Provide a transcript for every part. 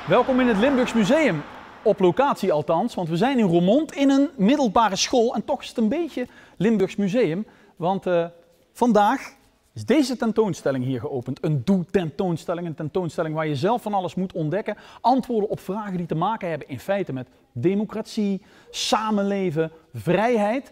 Welkom in het Limburgs Museum. Op locatie althans, want we zijn in Roermond in een middelbare school. En toch is het een beetje Limburgs Museum, want vandaag is deze tentoonstelling hier geopend. Een doe-tentoonstelling, een tentoonstelling waar je zelf van alles moet ontdekken. Antwoorden op vragen die te maken hebben in feite met democratie, samenleven, vrijheid.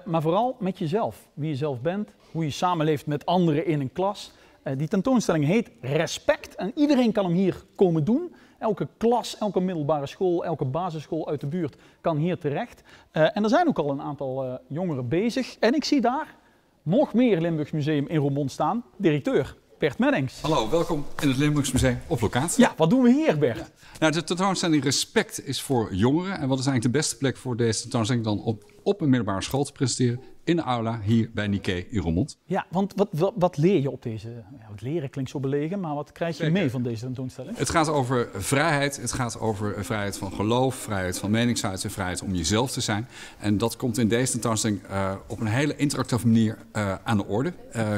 Maar vooral met jezelf. Wie je zelf bent, hoe je samenleeft met anderen in een klas. Die tentoonstelling heet Respect en iedereen kan hem hier komen doen. Elke klas, elke middelbare school, elke basisschool uit de buurt kan hier terecht. En er zijn ook al een aantal jongeren bezig. En ik zie daar nog meer Limburgs Museum in Roermond staan. Directeur Bert Meddings. Hallo, welkom in het Limburgs Museum op locatie. Ja, wat doen we hier, Bert? Ja. Nou, de tentoonstelling Respect is voor jongeren. En wat is eigenlijk de beste plek voor deze tentoonstelling dan op een middelbare school te presenteren? In de aula hier bij Nikkei in Roermond. Ja, want wat leer je op deze... Ja, wat leren klinkt zo belegen, maar wat krijg je mee van deze tentoonstelling? Het gaat over vrijheid. Het gaat over vrijheid van geloof, vrijheid van meningsuiting, vrijheid om jezelf te zijn. En dat komt in deze tentoonstelling op een hele interactieve manier aan de orde.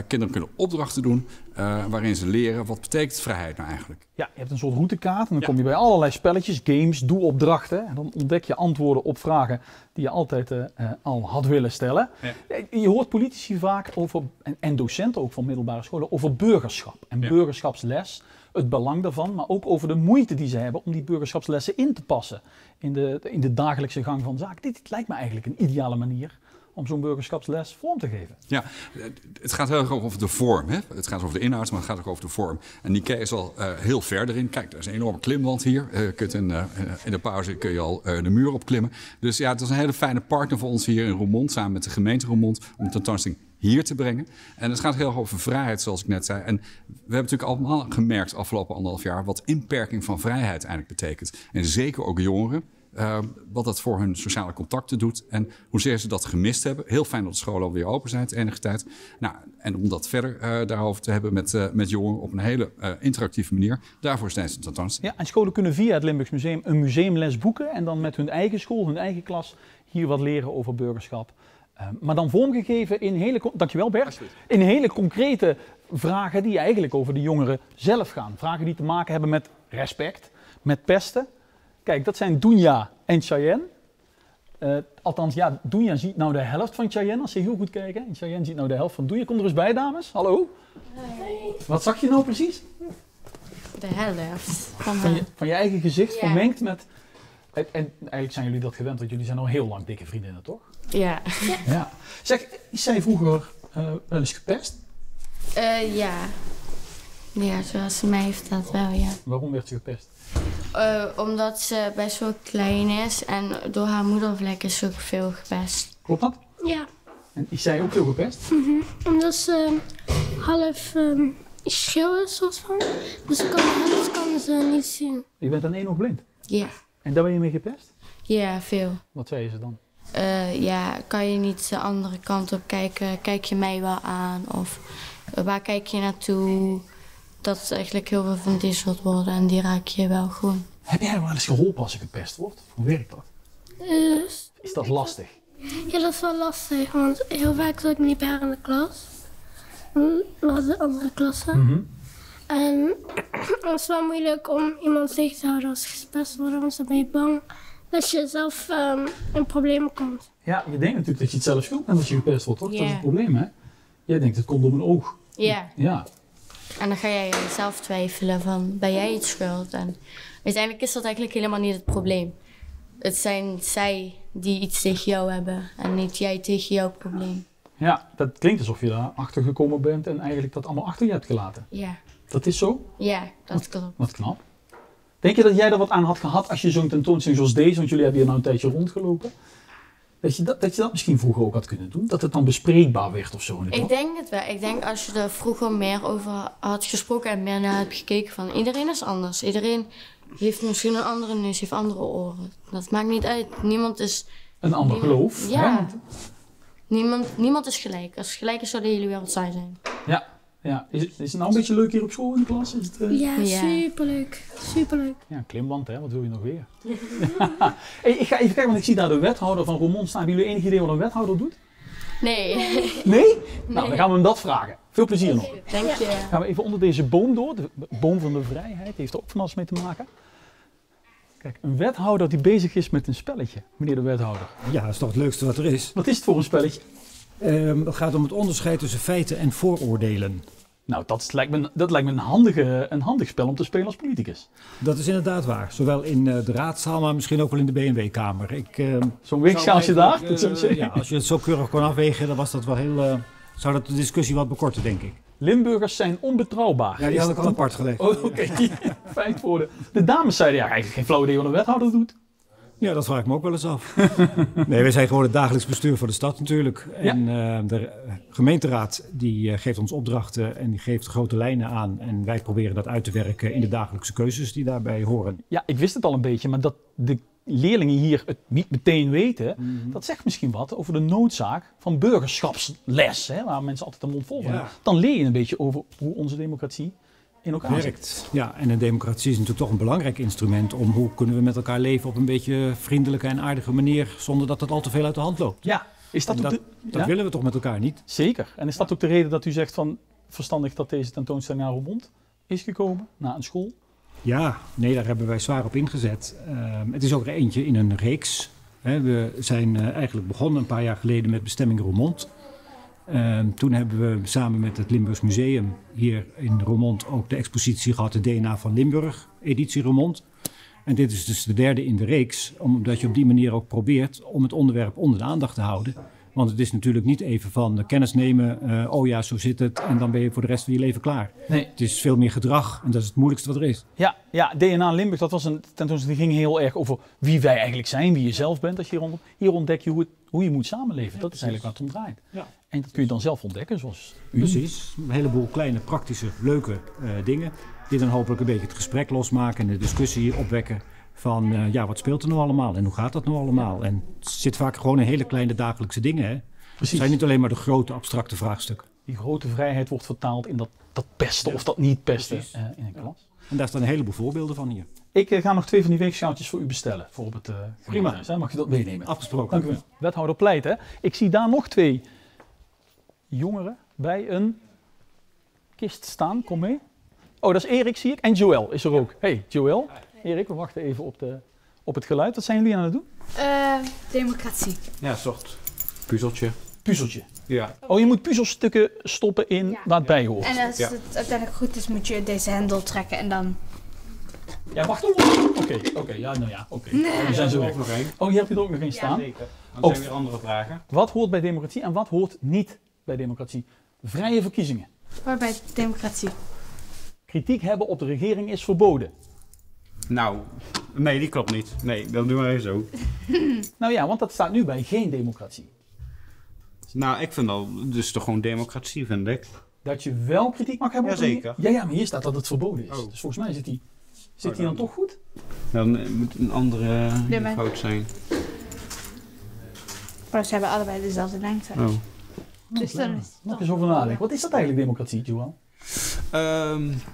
Kinderen kunnen opdrachten doen waarin ze leren wat betekent vrijheid nou eigenlijk. Ja, je hebt een soort routekaart en dan kom je bij allerlei spelletjes, games, doe-opdrachten. En dan ontdek je antwoorden op vragen die je altijd al had willen stellen. Ja. Je hoort politici vaak over, en docenten ook van middelbare scholen, over burgerschap en burgerschapsles. Het belang daarvan, maar ook over de moeite die ze hebben om die burgerschapslessen in te passen in de dagelijkse gang van zaken. Dit lijkt me eigenlijk een ideale manier om zo'n burgerschapsles vorm te geven. Ja, het gaat heel erg over de vorm. Hè? Het gaat over de inhoud, maar het gaat ook over de vorm. En Nikkei is al heel ver erin. Kijk, er is een enorme klimwand hier. In de pauze kun je al de muur opklimmen. Dus ja, het is een hele fijne partner voor ons hier in Roermond, samen met de gemeente Roermond, om de tentoonstelling hier te brengen. En het gaat heel erg over vrijheid, zoals ik net zei. En we hebben natuurlijk allemaal gemerkt afgelopen 1,5 jaar wat inperking van vrijheid eigenlijk betekent. En zeker ook jongeren. Wat dat voor hun sociale contacten doet en hoezeer ze dat gemist hebben. Heel fijn dat de scholen alweer open zijn enige tijd. Nou, en om dat verder daarover te hebben met jongeren op een hele interactieve manier. Daarvoor is deze tentoonstelling. Ja, en scholen kunnen via het Limburgs Museum een museumles boeken en dan met hun eigen school, hun eigen klas hier wat leren over burgerschap. Maar dan vormgegeven in hele, dankjewel Bert, in hele concrete vragen die eigenlijk over de jongeren zelf gaan. Vragen die te maken hebben met respect, met pesten. Kijk, dat zijn Dunja en Cheyenne. Althans, ja, Dunja ziet nou de helft van Cheyenne, als ze heel goed kijken. En Cheyenne ziet nou de helft van Dunja. Kom er eens bij, dames. Hallo. Hey. Wat zag je nou precies? De helft. Van je eigen gezicht, vermengd met... En eigenlijk zijn jullie dat gewend, want jullie zijn al heel lang dikke vriendinnen, toch? Ja. Ja. Zeg, is zij vroeger wel eens gepest? Ja. Ja, zoals ze mij heeft dat wel, ja. Waarom werd ze gepest? Omdat ze best wel klein is en door haar moedervlek is ze ook veel gepest. Klopt dat? Ja. En is zij ook veel gepest? Omdat ze half schil is, soort van. Dus anders kan ze niet zien. Je bent aan één oog blind? Ja. En daar ben je mee gepest? Ja, veel. Wat zei ze dan? Ja, kan je niet de andere kant op kijken? Kijk je mij wel aan? Of waar kijk je naartoe? Dat is eigenlijk heel veel van die soort woorden en die raak je wel gewoon. Heb jij wel eens geholpen als je gepest wordt? Hoe werkt dat? Is dat lastig? Ja, dat is wel lastig, want heel vaak zat ik niet bij haar in de klas. We hadden andere klassen. En het is wel moeilijk om iemand tegen te houden als je gepest wordt, want dan ben je bang dat je zelf in problemen komt. Ja, je denkt natuurlijk dat je het zelf schuld bent als je gepest wordt, toch? Yeah. Dat is het probleem, hè? Jij denkt het komt door mijn oog. Ja. Ja. En dan ga jij jezelf twijfelen van, ben jij het schuld? En uiteindelijk is dat eigenlijk helemaal niet het probleem. Het zijn zij die iets tegen jou hebben en niet jij tegen jouw probleem. Ja, dat klinkt alsof je daar achter gekomen bent en eigenlijk dat allemaal achter je hebt gelaten. Ja. Dat is zo? Ja, dat klopt. Wat knap. Denk je dat jij er wat aan had gehad als je zo'n tentoonstelling zoals deze, want jullie hebben hier nou een tijdje rondgelopen, dat je dat misschien vroeger ook had kunnen doen? Dat het dan bespreekbaar werd of zo? Ik denk het wel. Ik denk als je er vroeger meer over had gesproken en meer naar hebt gekeken van iedereen is anders. Iedereen heeft misschien een andere neus, heeft andere oren. Dat maakt niet uit. Niemand is... Een ander geloof. Ja. Niemand is gelijk. Als het gelijk is, zou de hele wereld saai zijn. Ja. Ja. Is het nou een beetje leuk hier op school in de klas? Is het, Ja, superleuk. Superleuk. Ja, een klimwand, hè? Wat wil je nog weer? Hey, ik ga even kijken, want ik zie daar de wethouder van Roermond staan. Hebben jullie enig idee wat een wethouder doet? Nee. Nee? Nou, dan gaan we hem dat vragen. Veel plezier nog. Dank je. Gaan we even onder deze boom door. De boom van de vrijheid. Heeft er ook van alles mee te maken. Kijk, een wethouder die bezig is met een spelletje, meneer de wethouder. Ja, dat is toch het leukste wat er is. Wat is het voor een spelletje? Het gaat om het onderscheid tussen feiten en vooroordelen. Nou, dat lijkt me een handig spel om te spelen als politicus. Dat is inderdaad waar. Zowel in de raadzaal, maar misschien ook wel in de B&W-kamer. Zo'n weegschaaltje daar? Ja, als je het zo keurig kon afwegen, dan was dat wel heel, zou dat de discussie wat bekorten, denk ik. Limburgers zijn onbetrouwbaar. Ja, die had ik al apart gelegd. Oh, oké. Fijn voor de dames zeiden, ja, eigenlijk geen flauw idee wat een wethouder doet. Ja, dat vraag ik me ook wel eens af. Nee, wij zijn gewoon het dagelijks bestuur voor de stad natuurlijk. En de gemeenteraad die geeft ons opdrachten en die geeft grote lijnen aan. En wij proberen dat uit te werken in de dagelijkse keuzes die daarbij horen. Ja, ik wist het al een beetje, maar dat de leerlingen hier het niet meteen weten, dat zegt misschien wat over de noodzaak van burgerschapsles, hè, waar mensen altijd de mond vol van hebben. Dan leer je een beetje over hoe onze democratie in elkaar zit. Ja, en een democratie is natuurlijk toch een belangrijk instrument om hoe kunnen we met elkaar leven op een beetje vriendelijke en aardige manier, zonder dat het al te veel uit de hand loopt. Ja, is dat dat willen we toch met elkaar niet? Zeker. En is dat ook de reden dat u zegt van verstandig dat deze tentoonstelling naar Roermond is gekomen, naar een school? Ja, nee, daar hebben wij zwaar op ingezet. Het is ook er eentje in een reeks. We zijn eigenlijk begonnen een paar jaar geleden met bestemming Roermond. Toen hebben we samen met het Limburgs Museum hier in Roermond ook de expositie gehad, de DNA van Limburg, editie Roermond. En dit is dus de derde in de reeks, omdat je op die manier ook probeert om het onderwerp onder de aandacht te houden. Want het is natuurlijk niet even van kennis nemen, oh ja, zo zit het, en dan ben je voor de rest van je leven klaar. Nee. Het is veel meer gedrag en dat is het moeilijkste wat er is. Ja, DNA Limburg, dat was een tentoonstelling die ging heel erg over wie wij eigenlijk zijn, wie je zelf bent. Als je hier ontdek je hoe je moet samenleven. Dat is eigenlijk waar het om draait. Ja. En dat kun je dan zelf ontdekken, zoals u. Precies, een heleboel kleine, praktische, leuke dingen die dan hopelijk een beetje het gesprek losmaken en de discussie opwekken. Van wat speelt er nou allemaal en hoe gaat dat nou allemaal? En het zit vaak gewoon in hele kleine dagelijkse dingen. Hè? Het zijn niet alleen maar de grote abstracte vraagstukken. Die grote vrijheid wordt vertaald in dat pesten of dat niet pesten in een klas. En daar staan een heleboel voorbeelden van hier. Ik ga nog 2 van die weegschaaltjes voor u bestellen. Voor op het prima. Mag je dat meenemen? Afgesproken. Dank u wel. Wethouder Pleit, hè? Ik zie daar nog 2 jongeren bij een kist staan. Kom mee. Oh, dat is Erik, zie ik. En Joël is er ook. Hey, Joël. Erik, we wachten even op het geluid. Wat zijn jullie aan het doen? Democratie. Ja, een soort puzzeltje. Puzzeltje? Ja. Oh, je moet puzzelstukken stoppen in waar het bij hoort. En als het uiteindelijk goed is, moet je deze hendel trekken en dan... Ja, wacht even. Oké. Ja, nou ja, oké. We zijn zo weg. Oh, hier heb je er ook nog een staan? Ja, zeker. Dan zijn weer andere vragen. Wat hoort bij democratie en wat hoort niet bij democratie? Vrije verkiezingen. Waar bij democratie? Kritiek hebben op de regering is verboden. Nou, nee, die klopt niet. Nee, dan doen we even zo. Nou ja, want dat staat nu bij geen democratie. Nou, ik vind dat dus toch gewoon democratie, vind ik. Dat je wel kritiek mag hebben? Jazeker. Ja, maar hier staat dat het verboden is. Oh. Dus volgens mij zit die dan toch goed? Dan moet een andere fout zijn. Maar ze hebben allebei dezelfde lengte. Oh. Dus dan is het nog eens over nadenken. Wat is dat eigenlijk, democratie, Joël?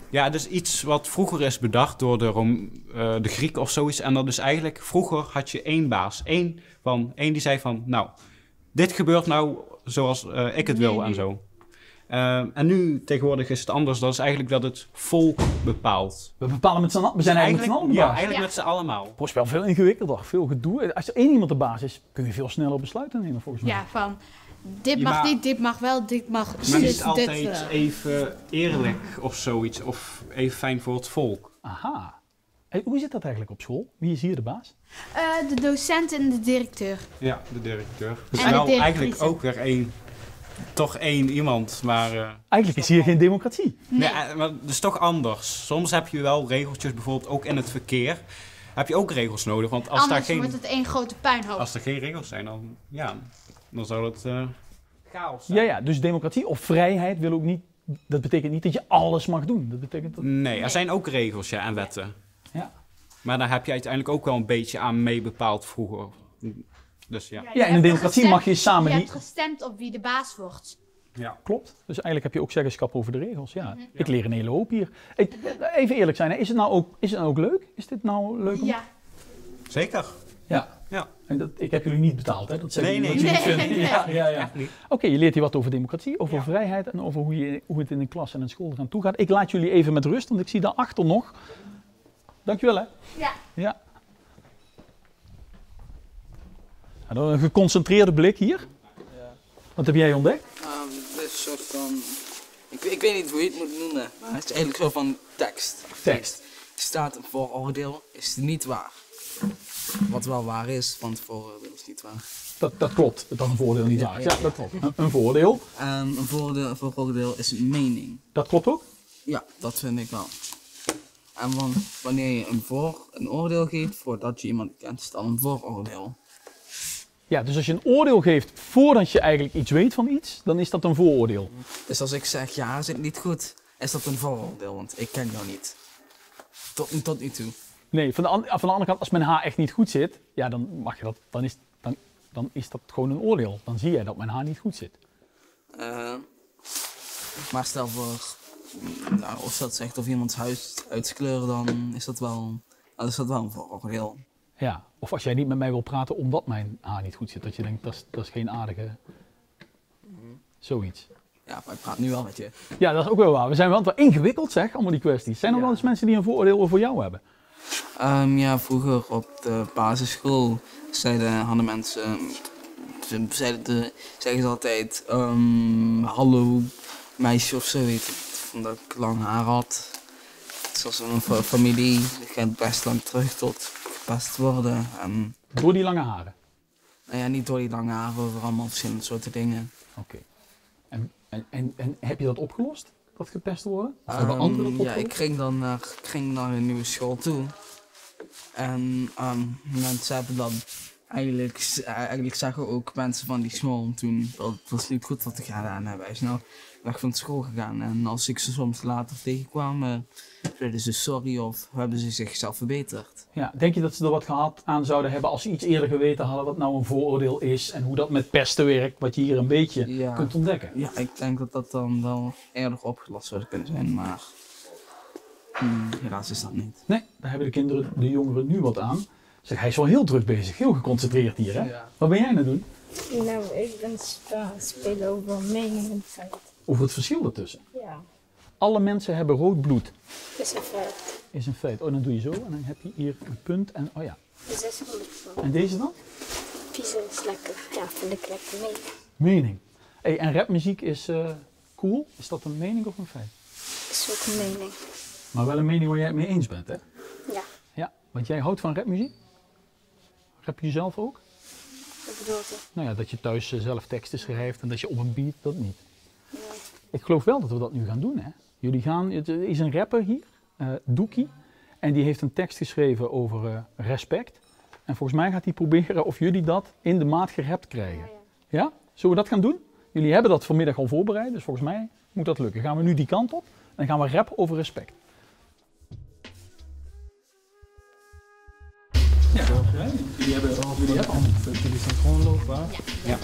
Ja, dus iets wat vroeger is bedacht door de Grieken of zoiets. En dat is eigenlijk, vroeger had je één baas. Eén die zei van, nou, dit gebeurt nou zoals ik het wil en zo. En nu tegenwoordig is het anders. Dat is eigenlijk dat het volk bepaalt. We bepalen met z'n allen. We zijn eigenlijk met z'n allen de baas. Ja, eigenlijk met z'n allemaal. Het is wel veel ingewikkelder, veel gedoe. Als er één iemand de baas is, kun je veel sneller besluiten nemen volgens mij. Ja, van dit mag niet, dit mag wel, dit mag maar het is altijd even eerlijk of zoiets. Of even fijn voor het volk. Aha. Hey, hoe zit dat eigenlijk op school? Wie is hier de baas? De docent en de directeur. Ja, de directeur. Dus wel eigenlijk ook weer toch één iemand, maar... Eigenlijk is hier geen democratie. Nee, maar het is toch anders. Soms heb je wel regeltjes, bijvoorbeeld ook in het verkeer. Heb je ook regels nodig, want als anders daar geen... wordt het één grote puinhoop. Als er geen regels zijn, dan zou het chaos zijn. Ja, dus democratie of vrijheid wil ook niet... Dat betekent niet dat je alles mag doen. Dat betekent dat... Nee, er zijn ook regels en wetten. Ja. Maar daar heb je uiteindelijk ook wel een beetje aan mee bepaald vroeger. Dus ja. Ja, in een democratie mag je samen niet... Je hebt gestemd op wie de baas wordt. Ja. Klopt. Dus eigenlijk heb je ook zeggenschap over de regels. Ja. Ik leer een hele hoop hier. Even eerlijk zijn, is het nou ook leuk? Is dit nou leuk? Ja. Zeker. Ja. Ja. En ik heb jullie niet betaald, hè? Dat nee. Ja. Oké, je leert hier wat over democratie, over vrijheid en over hoe het in een klas en een school eraan toe gaat. Ik laat jullie even met rust, want ik zie daarachter nog. Dankjewel, hè? Ja. En dan een geconcentreerde blik hier. Ja. Wat heb jij ontdekt? Dit is een soort van... Ik weet niet hoe je het moet noemen, maar het is eigenlijk een soort van tekst. Tekst. Er staat een vooroordeel, is niet waar. Wat wel waar is, want het vooroordeel is niet waar. Dat klopt, dat is een voordeel niet waar. Ja, dat klopt. Een voordeel. Een vooroordeel is een mening. Dat klopt ook? Ja, dat vind ik wel. En wanneer je een oordeel geeft voordat je iemand kent, is dat een vooroordeel. Ja, dus als je een oordeel geeft voordat je eigenlijk iets weet van iets, dan is dat een vooroordeel. Dus als ik zeg, ja, zit niet goed, is dat een vooroordeel, want ik ken jou niet. Tot nu toe. Nee, van de andere kant, als mijn haar echt niet goed zit, ja, dan mag je dat, dan is dat gewoon een oordeel. Dan zie jij dat mijn haar niet goed zit. Maar stel voor, nou, of dat zegt of iemands huidskleur, dan is dat wel een vooroordeel. Ja, of als jij niet met mij wil praten omdat mijn haar niet goed zit, dat je denkt, dat is geen aardige... Zoiets. Ja, maar ik praat nu wel met je. Ja, dat is ook wel waar. We zijn wel ingewikkeld, zeg, allemaal die kwesties. Zijn er wel eens mensen die een vooroordeel over jou hebben? Ja, vroeger op de basisschool hadden mensen, zeggen ze altijd, hallo meisje of zoiets, omdat ik lang haar had. Zoals een familie, dat gaat best lang terug tot gepest worden. Door die lange haren? Nou ja, niet door die lange haren, over allemaal verschillende soorten dingen. Oké. En heb je dat opgelost? Dat gepest worden? Of hebben anderen dat opgelost? Ja, ik ging naar een nieuwe school toe. En mensen hebben dan eigenlijk zeggen ook mensen van die school toen dat was niet goed wat ik gedaan heb. Hij is snel weg van school gegaan. En als ik ze soms later tegenkwam, zeiden ze sorry of hebben ze zichzelf verbeterd. Ja, denk je dat ze er wat gehad aan zouden hebben als ze iets eerder geweten hadden wat nou een vooroordeel is en hoe dat met pesten werkt, wat je hier een beetje kunt ontdekken? Ja, ik denk dat dat dan wel eerder opgelost zou kunnen zijn, maar helaas is dat niet. Nee, daar hebben de jongeren nu wat aan. Zeg, hij is wel heel druk bezig, heel geconcentreerd hier, hè? Ja. Wat ben jij aan het doen? Nou, ik ben spelen over mening en feit. Over het verschil ertussen? Ja. Alle mensen hebben rood bloed. Is een feit. Is een feit. Oh, dan doe je zo en dan heb je hier een punt en oh ja. 600 van. En deze dan? Piezen is lekker. Ja, vind ik lekker mening. Mening. Hey, en rapmuziek is cool. Is dat een mening of een feit? Is ook een mening. Maar wel een mening waar jij het mee eens bent, hè? Ja. Ja, want jij houdt van rapmuziek? Rap je zelf ook? Wat bedoel je? Nou ja, dat je thuis zelf teksten schrijft en dat je op een beat, dat niet. Ja. Ik geloof wel dat we dat nu gaan doen, hè? Er is een rapper hier, Doekie, en die heeft een tekst geschreven over respect. En volgens mij gaat hij proberen of jullie dat in de maat gerapt krijgen. Ja? Zullen we dat gaan doen? Jullie hebben dat vanmiddag al voorbereid, dus volgens mij moet dat lukken. Gaan we nu die kant op en gaan we rappen over respect. Ja, jullie hebben al. Jullie staan gewoon lopen, hè? Ja.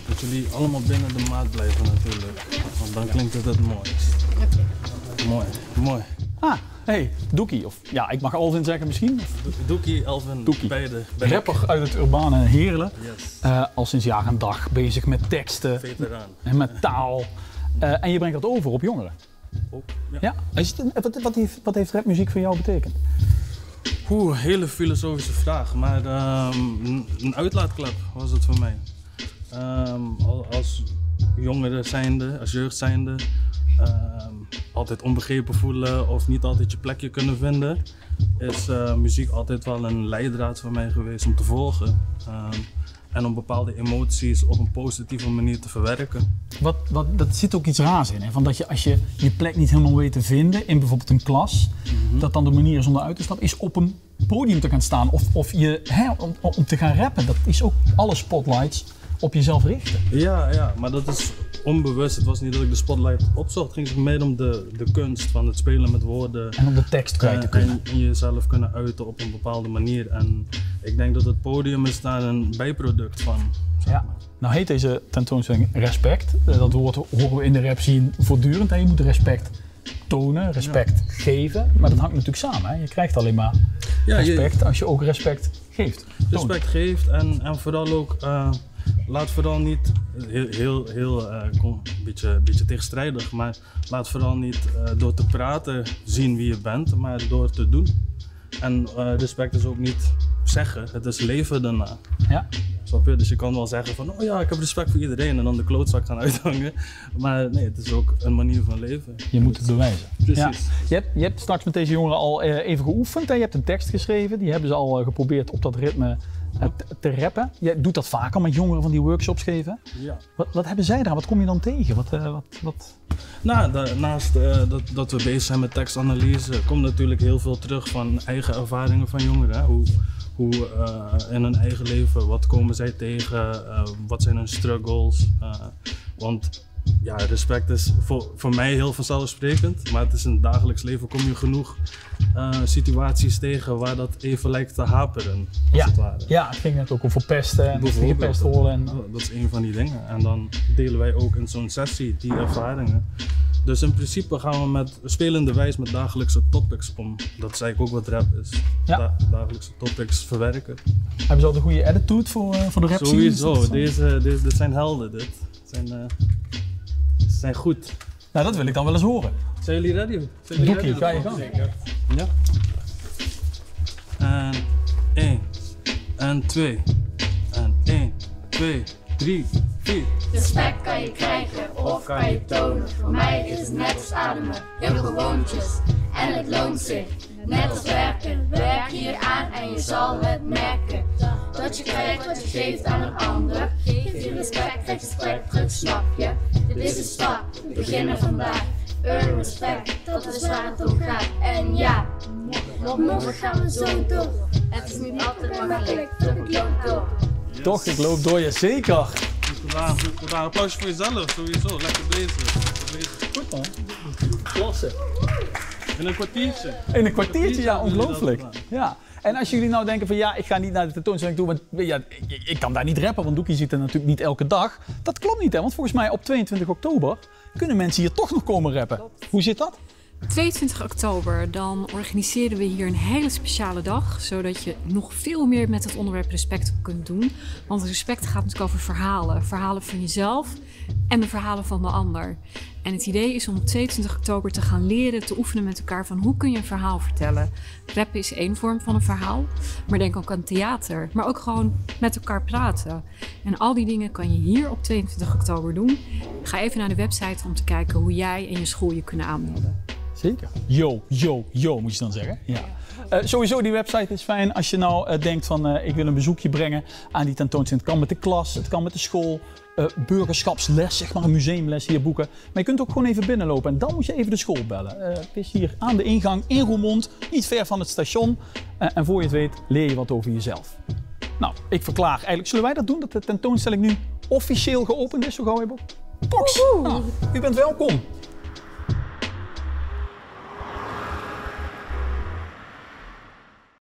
Dat jullie allemaal binnen de maat blijven natuurlijk. Want dan klinkt het mooist. Mooi, mooi. Ah, hey, Doekie. Of ja, ik mag Alvin zeggen misschien. Doekie, Alvin, Doekie. beide. Rapper uit het urbane Heerlen. Yes. Al sinds jaar en dag bezig met teksten. Veteraan. En met taal. En je brengt dat over op jongeren. Ja. Wat heeft rapmuziek voor jou betekend? Hele filosofische vraag, maar een uitlaatklep was het voor mij. Als jongeren zijnde, als jeugd zijnde, altijd onbegrepen voelen of niet altijd je plekje kunnen vinden, is muziek altijd wel een leidraad voor mij geweest om te volgen. En om bepaalde emoties op een positieve manier te verwerken. Dat zit ook iets raars in, hè? Van dat je als je je plek niet helemaal weet te vinden in bijvoorbeeld een klas, dat dan de manier is om eruit te stappen, is op een podium te gaan staan of om te gaan rappen. Dat is ook alle spotlights op jezelf richten. Ja, maar dat is onbewust. Het was niet dat ik de spotlight opzocht. Het ging meer om de kunst van het spelen met woorden. En om de tekst kwijt te kunnen. En jezelf kunnen uiten op een bepaalde manier. En ik denk dat het podium is daar een bijproduct van. Ja. Nou heet deze tentoonstelling Respect. Dat woord horen we in de rap zien voortdurend. Je moet respect tonen, respect geven. Maar dat hangt natuurlijk samen. Hè? Je krijgt alleen maar respect als je ook respect geeft. Respect geeft en vooral ook... laat vooral niet, een beetje tegenstrijdig, maar laat vooral niet door te praten zien wie je bent, maar door te doen. En respect is ook niet zeggen, het is leven daarna. Ja. Snap je? Dus je kan wel zeggen van, oh ja, ik heb respect voor iedereen en dan de klootzak gaan uithangen. Maar nee, het is ook een manier van leven. Je moet het bewijzen. Precies. Ja. Je hebt straks met deze jongeren al even geoefend en je hebt een tekst geschreven. Die hebben ze al geprobeerd op dat ritme te rappen. Je doet dat vaker met jongeren van die workshops geven. Ja. Wat hebben zij daar? Wat kom je dan tegen? Nou, naast dat we bezig zijn met tekstanalyse, komt natuurlijk heel veel terug van eigen ervaringen van jongeren. Hè? Hoe in hun eigen leven, wat komen zij tegen, wat zijn hun struggles. Want ja, respect is voor mij heel vanzelfsprekend, maar het is in het dagelijks leven kom je genoeg situaties tegen waar dat even lijkt te haperen. Als het ware. Ja, het ging net ook over pesten en gepest worden. Dat is een van die dingen. En dan delen wij ook in zo'n sessie die ervaringen. Dus in principe gaan we met spelende wijs met dagelijkse topics om. Dat is eigenlijk ook wat rap is. Ja. Dagelijkse topics verwerken. Hebben ze al de goede attitude voor de rap scene? Sowieso, dit zijn helden. Dit zijn goed. Nou, dat wil ik dan wel eens horen. Zijn jullie ready? Doekie, ga je gang. Ja. En 1, en 2, en 1, 2, 3, 4. Respect kan je krijgen of kan je tonen. Voor mij is het net als ademen, heel gewoontjes. En het loont zich, net als werken. Werk hier aan en je zal het merken. Dat je krijgt wat je geeft aan een ander. Geef je respect, krijg je respect terug, snap je? Dit is een stap, we beginnen vandaag. Earn respect, dat is waar het om gaat. En ja, morgen gaan we zo door. Het is niet altijd makkelijk, ik loop door. Toch, ik loop door je, zeker. Goed, applausje voor jezelf, sowieso. Lekker bezig. Goed man. Klasse. In een kwartiertje. In een kwartiertje, ja, ongelooflijk. Ja. En als jullie nou denken van ja, ik ga niet naar de tentoonstelling toe, want ja, ik kan daar niet rappen, want Doekie ziet er natuurlijk niet elke dag. Dat klopt niet, hè, want volgens mij op 22 oktober kunnen mensen hier toch nog komen rappen. Hoe zit dat? 22 oktober, dan organiseren we hier een hele speciale dag, zodat je nog veel meer met het onderwerp respect kunt doen. Want respect gaat natuurlijk over verhalen. Verhalen van jezelf en de verhalen van de ander. En het idee is om op 22 oktober te gaan leren, te oefenen met elkaar van hoe kun je een verhaal vertellen. Rappen is één vorm van een verhaal, maar denk ook aan theater, maar ook gewoon met elkaar praten. En al die dingen kan je hier op 22 oktober doen. Ga even naar de website om te kijken hoe jij en je school je kunnen aanmelden. Zeker. Yo, moet je dan zeggen. Ja. Sowieso, die website is fijn als je nou denkt van ik wil een bezoekje brengen aan die tentoonstelling. Het kan met de klas, het kan met de school, burgerschapsles, zeg maar een museumles hier boeken. Maar je kunt ook gewoon even binnenlopen en dan moet je even de school bellen. Het is hier aan de ingang in Roermond, niet ver van het station. En voor je het weet leer je wat over jezelf. Nou, ik verklaar eigenlijk, zullen wij dat doen, dat de tentoonstelling nu officieel geopend is, zo gauw hebben? Box! U bent welkom.